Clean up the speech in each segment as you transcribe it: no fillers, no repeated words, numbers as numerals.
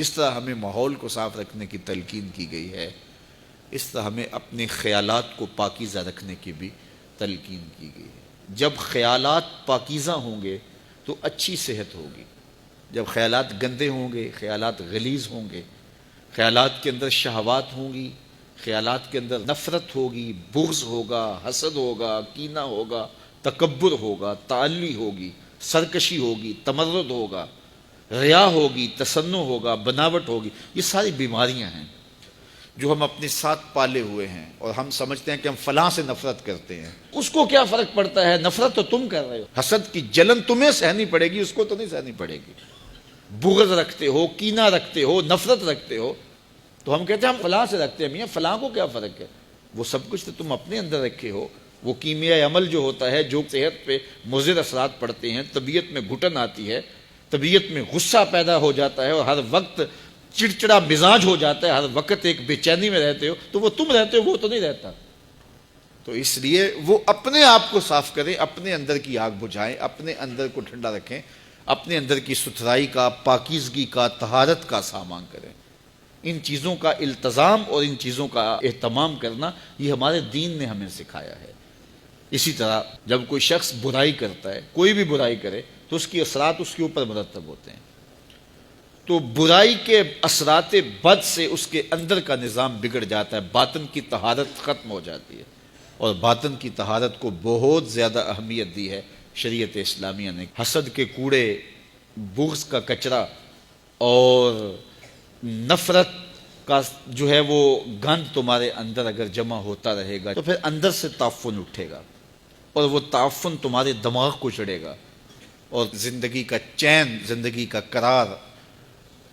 اس طرح ہمیں ماحول کو صاف رکھنے کی تلقین کی گئی ہے، اس طرح ہمیں اپنے خیالات کو پاکیزہ رکھنے کی بھی تلقین کی گئی ہے۔ جب خیالات پاکیزہ ہوں گے تو اچھی صحت ہوگی، جب خیالات گندے ہوں گے، خیالات غلیظ ہوں گے، خیالات کے اندر شہوات ہوں گی، خیالات کے اندر نفرت ہوگی، بغض ہوگا، حسد ہوگا، کینہ ہوگا، تکبر ہوگا، تعلی ہوگی، سرکشی ہوگی، تمرد ہوگا، ریا ہوگی، تصنع ہوگا، بناوٹ ہوگی، یہ ساری بیماریاں ہیں جو ہم اپنے ساتھ پالے ہوئے ہیں، اور ہم سمجھتے ہیں کہ ہم فلاں سے نفرت کرتے ہیں۔ اس کو کیا فرق پڑتا ہے؟ نفرت تو تم کر رہے ہو، حسد کی جلن تمہیں سہنی پڑے گی، اس کو تو نہیں سہنی پڑے گی۔ بغض رکھتے ہو، کینہ رکھتے ہو، نفرت رکھتے ہو، تو ہم کہتے ہیں ہم فلاں سے رکھتے ہیں۔ میاں فلاں کو کیا فرق ہے؟ وہ سب کچھ تو تم اپنے اندر رکھے ہو۔ وہ کیمیائی عمل جو ہوتا ہے، جو صحت پہ مضر اثرات پڑتے ہیں، طبیعت میں گھٹن آتی ہے، طبیعت میں غصہ پیدا ہو جاتا ہے، اور ہر وقت چڑچڑا مزاج ہو جاتا ہے، ہر وقت ایک بے چینی میں رہتے ہو، تو وہ تم رہتے ہو، وہ تو نہیں رہتا۔ تو اس لیے وہ اپنے آپ کو صاف کریں، اپنے اندر کی آگ بجھائیں، اپنے اندر کو ٹھنڈا رکھیں، اپنے اندر کی ستھرائی کا، پاکیزگی کا، طہارت کا سامان کریں۔ ان چیزوں کا التزام اور ان چیزوں کا اہتمام کرنا یہ ہمارے دین نے ہمیں سکھایا ہے۔ اسی طرح جب کوئی شخص برائی کرتا ہے، کوئی بھی برائی کرے، تو اس کی اثرات اس کے اوپر مرتب ہوتے ہیں۔ تو برائی کے اثرات بد سے اس کے اندر کا نظام بگڑ جاتا ہے، باطن کی طہارت ختم ہو جاتی ہے، اور باطن کی طہارت کو بہت زیادہ اہمیت دی ہے شریعت اسلامیہ نے۔ حسد کے کوڑے، بغض کا کچرا اور نفرت کا جو ہے وہ گند تمہارے اندر اگر جمع ہوتا رہے گا تو پھر اندر سے تعفن اٹھے گا، اور وہ تعفن تمہارے دماغ کو چڑھے گا، اور زندگی کا چین، زندگی کا قرار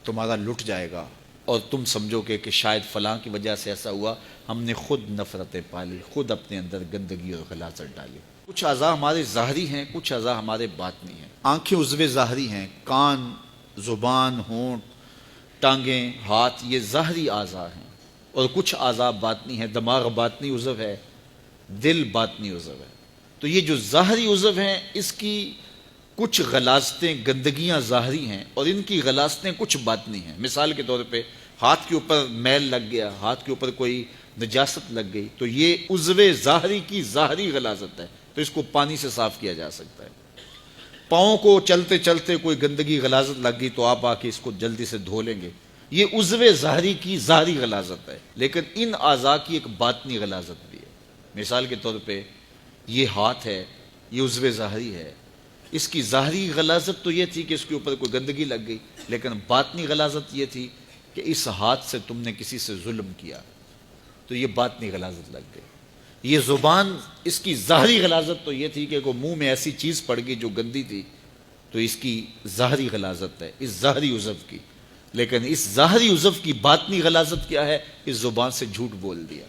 تمہارا لٹ جائے گا، اور تم سمجھو گے کہ شاید فلاں کی وجہ سے ایسا ہوا، ہم نے خود نفرتیں پالی، خود اپنے اندر گندگی اور غلاظت ڈالی۔ کچھ اعضاء ہمارے ظاہری ہیں، کچھ اعضاء ہمارے باطنی ہیں۔ آنکھیں عضو ظاہری ہیں، کان، زبان، ہونٹ، ٹانگیں، ہاتھ، یہ ظاہری اعضاء ہیں، اور کچھ اعضاء باطنی ہیں۔ دماغ باطنی عضو ہے، دل باطنی عضو ہے۔ تو یہ جو ظاہری عضو ہیں، اس کی کچھ غلاظتیں، گندگیاں ظاہری ہیں، اور ان کی غلاظتیں کچھ باطنی ہیں۔ مثال کے طور پہ ہاتھ کے اوپر میل لگ گیا، ہاتھ کے اوپر کوئی نجاست لگ گئی، تو یہ عضو ظاہری کی ظاہری غلاظت ہے، تو اس کو پانی سے صاف کیا جا سکتا ہے۔ پاؤں کو چلتے چلتے کوئی گندگی غلاظت لگ گئی تو آپ آ کے اس کو جلدی سے دھو لیں گے، یہ عضو ظاہری کی ظاہری غلاظت ہے۔ لیکن ان اعضاء کی ایک باطنی غلاظت بھی ہے۔ مثال کے طور پہ یہ ہاتھ ہے، یہ عضو ظاہری ہے، اس کی ظاہری غلاظت تو یہ تھی کہ اس کے اوپر کوئی گندگی لگ گئی، لیکن باطنی غلاظت یہ تھی کہ اس ہاتھ سے تم نے کسی سے ظلم کیا، تو یہ باطنی غلاظت لگ گئی۔ یہ زبان، اس کی ظاہری غلاظت تو یہ تھی کہ کوئی منہ میں ایسی چیز پڑ گئی جو گندی تھی، تو اس کی ظاہری غلاظت ہے اس ظاہری عضو کی۔ لیکن اس ظاہری عضو کی باطنی غلاظت کیا ہے؟ اس زبان سے جھوٹ بول دیا،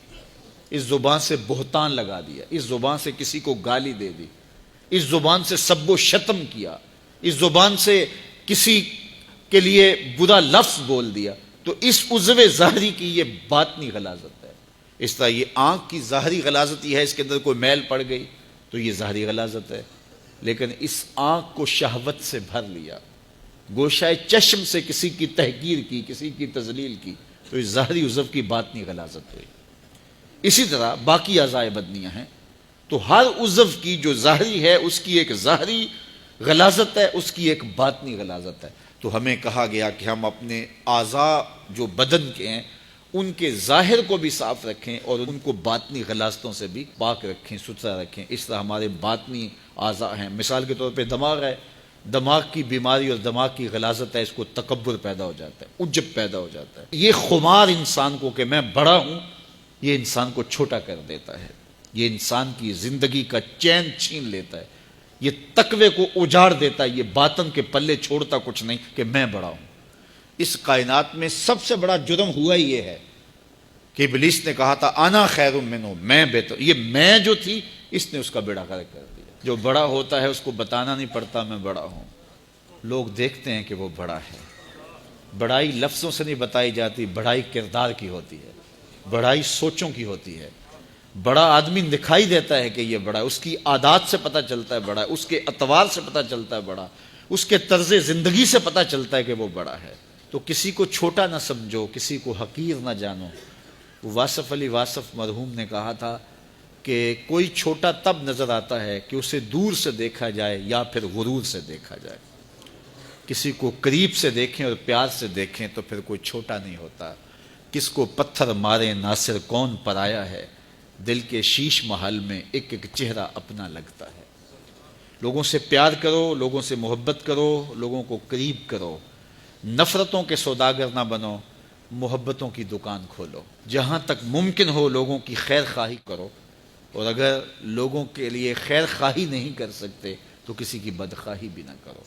اس زبان سے بہتان لگا دیا، اس زبان سے کسی کو گالی دے دی، اس زبان سے سب و شتم کیا، اس زبان سے کسی کے لیے برا لفظ بول دیا، تو اس عضو ظاہری کی یہ باطنی غلاظت ہے۔ اس طرح یہ آنکھ کی ظاہری غلاظت یہ ہے، اس کے اندر کوئی میل پڑ گئی تو یہ ظاہری غلاظت ہے، لیکن اس آنکھ کو شہوت سے بھر لیا، گوشۂ چشم سے کسی کی تحقیر کی، کسی کی تذلیل کی، تو اس ظاہری عضو کی باطنی غلاظت ہوئی۔ اسی طرح باقی اعضاء بدنیاں ہیں، تو ہر عضو کی جو ظاہری ہے اس کی ایک ظاہری غلاظت ہے، اس کی ایک باطنی غلاظت ہے۔ تو ہمیں کہا گیا کہ ہم اپنے اعضاء جو بدن کے ہیں ان کے ظاہر کو بھی صاف رکھیں، اور ان کو باطنی غلاظتوں سے بھی پاک رکھیں، ستھرا رکھیں۔ اس طرح ہمارے باطنی اعضاء ہیں۔ مثال کے طور پہ دماغ ہے، دماغ کی بیماری اور دماغ کی غلاظت ہے، اس کو تکبر پیدا ہو جاتا ہے، عجب پیدا ہو جاتا ہے۔ یہ خمار انسان کو کہ میں بڑا ہوں، یہ انسان کو چھوٹا کر دیتا ہے، یہ انسان کی زندگی کا چین چھین لیتا ہے، یہ تقوی کو اجاڑ دیتا ہے، یہ باطن کے پلے چھوڑتا کچھ نہیں کہ میں بڑا ہوں۔ اس کائنات میں سب سے بڑا جرم ہوا ہی یہ ہے کہ ابلیس نے کہا تھا انا خیر منہ، میں بہتر، یہ میں جو تھی اس نے اس کا بیڑا غرق کر دیا۔ جو بڑا ہوتا ہے اس کو بتانا نہیں پڑتا میں بڑا ہوں، لوگ دیکھتے ہیں کہ وہ بڑا ہے۔ بڑائی لفظوں سے نہیں بتائی جاتی، بڑائی کردار کی ہوتی ہے، بڑائی سوچوں کی ہوتی ہے۔ بڑا آدمی دکھائی دیتا ہے کہ یہ بڑا ہے، اس کی عادات سے پتہ چلتا ہے بڑا ہے، اس کے اطوار سے پتہ چلتا ہے بڑا، اس کے طرز زندگی سے پتہ چلتا ہے کہ وہ بڑا ہے۔ تو کسی کو چھوٹا نہ سمجھو، کسی کو حقیر نہ جانو۔ واصف علی واصف مرحوم نے کہا تھا کہ کوئی چھوٹا تب نظر آتا ہے کہ اسے دور سے دیکھا جائے یا پھر غرور سے دیکھا جائے۔ کسی کو قریب سے دیکھیں اور پیار سے دیکھیں تو پھر کوئی چھوٹا نہیں ہوتا۔ کس کو پتھر مارے ناصر کون پرایا ہے، دل کے شیش محل میں ایک ایک چہرہ اپنا لگتا ہے۔ لوگوں سے پیار کرو، لوگوں سے محبت کرو، لوگوں کو قریب کرو، نفرتوں کے سوداگر نہ بنو، محبتوں کی دکان کھولو۔ جہاں تک ممکن ہو لوگوں کی خیر خواہی کرو، اور اگر لوگوں کے لیے خیر خواہی نہیں کر سکتے تو کسی کی بدخواہی بھی نہ کرو۔